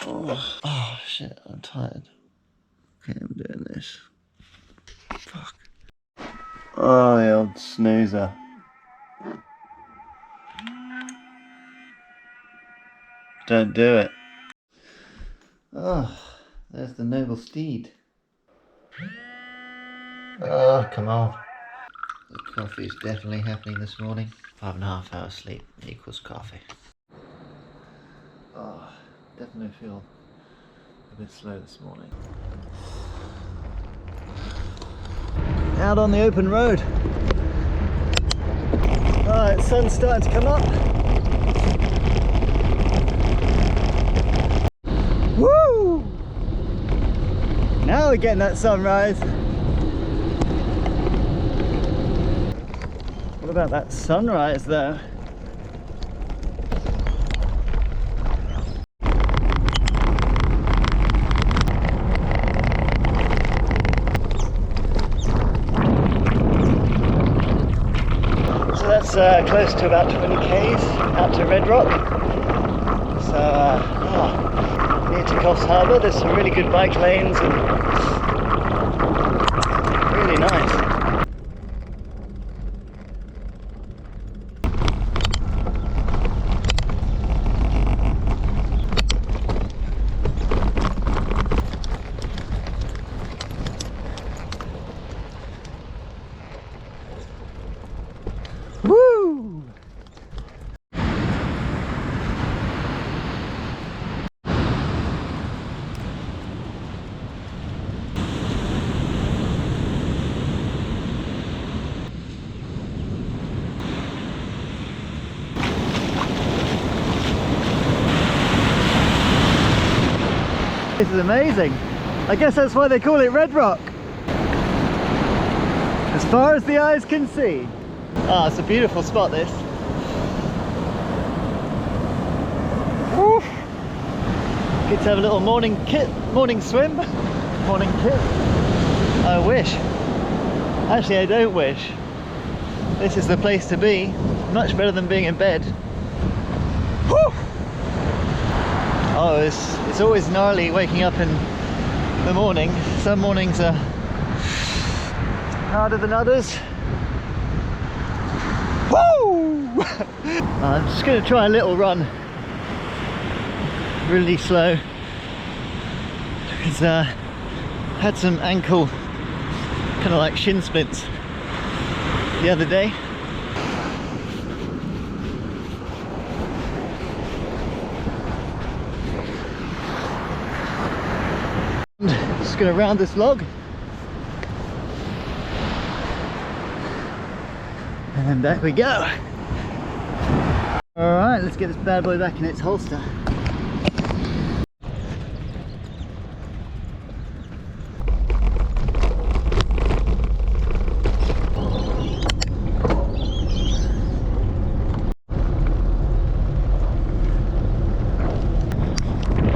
Oh shit, I'm tired. Okay, I'm doing this. Fuck. Oh, the old snoozer. Don't do it. Oh, there's the noble steed. Oh, come on. The coffee is definitely happening this morning. 5.5 hours sleep equals coffee. Oh, definitely feel a bit slow this morning. Out on the open road. Alright, sun's starting to come up. Woo! Now we're getting that sunrise. What about that sunrise though? So that's close to about 20 k's out to Red Rock. So near to Coffs Harbour, there's some really good bike lanes and really nice. Woo! This is amazing. I guess that's why they call it Red Rock. As far as the eyes can see. Ah, it's a beautiful spot, this. Woo. Get to have a little morning swim. Morning kit. I wish. Actually, I don't wish. This is the place to be. Much better than being in bed. Woo. Oh, it's always gnarly waking up in the morning. Some mornings are harder than others. Woo! I'm just going to try a little run. Really slow. Because I had some ankle, kind of like shin splints the other day. Just going to round this log. And back we go. Alright, let's get this bad boy back in its holster.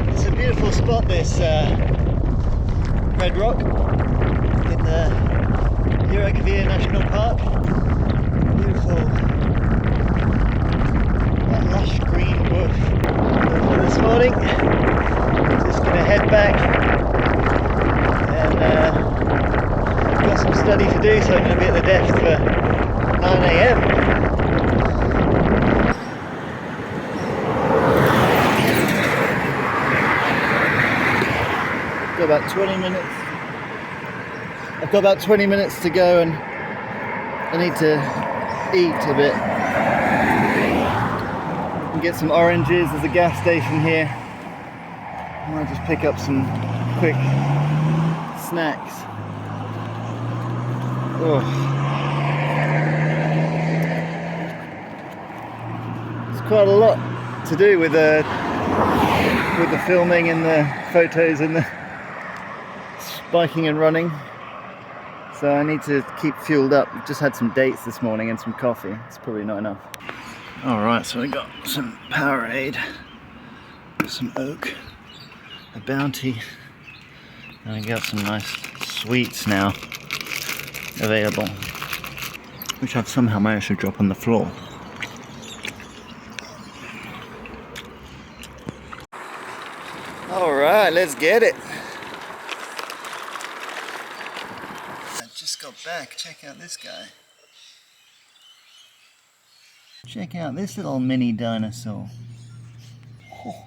It's a beautiful spot, this Red Rock in the Woolgoolga National Park. Beautiful, lush green bush. So this morning, just going to head back and got some study to do, so I'm going to be at the desk for 9 AM. Got about 20 minutes. I've got about 20 minutes to go, and I need to eat a bit and get some oranges. There's a gas station here. I might just pick up some quick snacks. Oh. It's quite a lot to do with the filming and the photos and the biking and running. So I need to keep fueled up. Just had some dates this morning and some coffee. It's probably not enough. Alright, so we got some Powerade, some oak, a Bounty, and we got some nice sweets now available, which I've somehow managed to drop on the floor. Alright, let's get it. I just got back. Check out this guy. Check out this little mini dinosaur. Oh,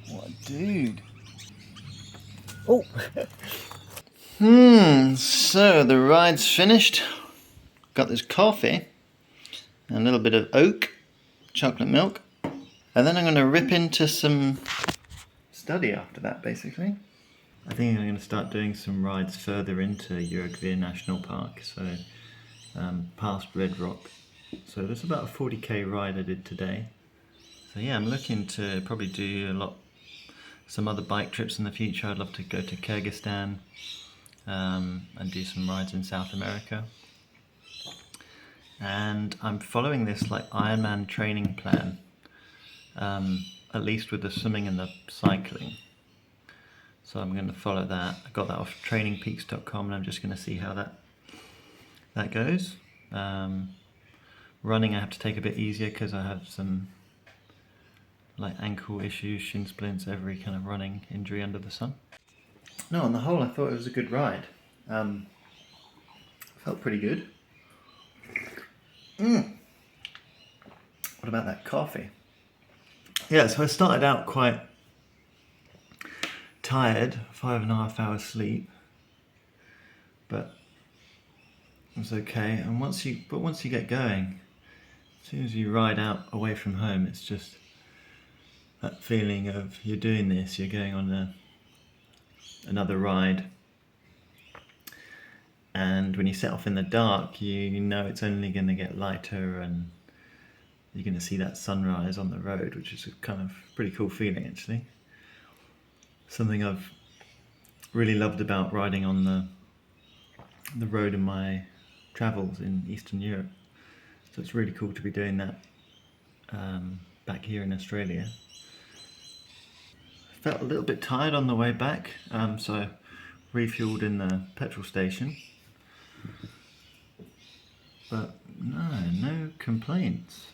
what a dude. Oh! So the ride's finished. Got this coffee, and a little bit of oat, chocolate milk, and then I'm going to rip into some study after that, basically. I think I'm going to start doing some rides further into Woolgoolga National Park, so past Red Rock. So there's about a 40k ride I did today. So yeah, I'm looking to probably do some other bike trips in the future. I'd love to go to Kyrgyzstan and do some rides in South America. And I'm following this like Ironman training plan, at least with the swimming and the cycling. So I'm going to follow that. I got that off trainingpeaks.com, and I'm just going to see how that goes. Running I have to take a bit easier because I have some like ankle issues, shin splints, every kind of running injury under the sun. No, on the whole I thought it was a good ride. Felt pretty good. What about that coffee? Yeah, so I started out quite tired, 5.5 hours sleep, but it was okay. And once you get going, as soon as you ride out away from home, it's just that feeling of you're doing this, you're going on another ride, and when you set off in the dark, you know it's only going to get lighter, and you're going to see that sunrise on the road, which is a kind of pretty cool feeling actually. Something I've really loved about riding on the road in my travels in Eastern Europe. So it's really cool to be doing that back here in Australia. I felt a little bit tired on the way back, so I refueled in the petrol station. But no complaints.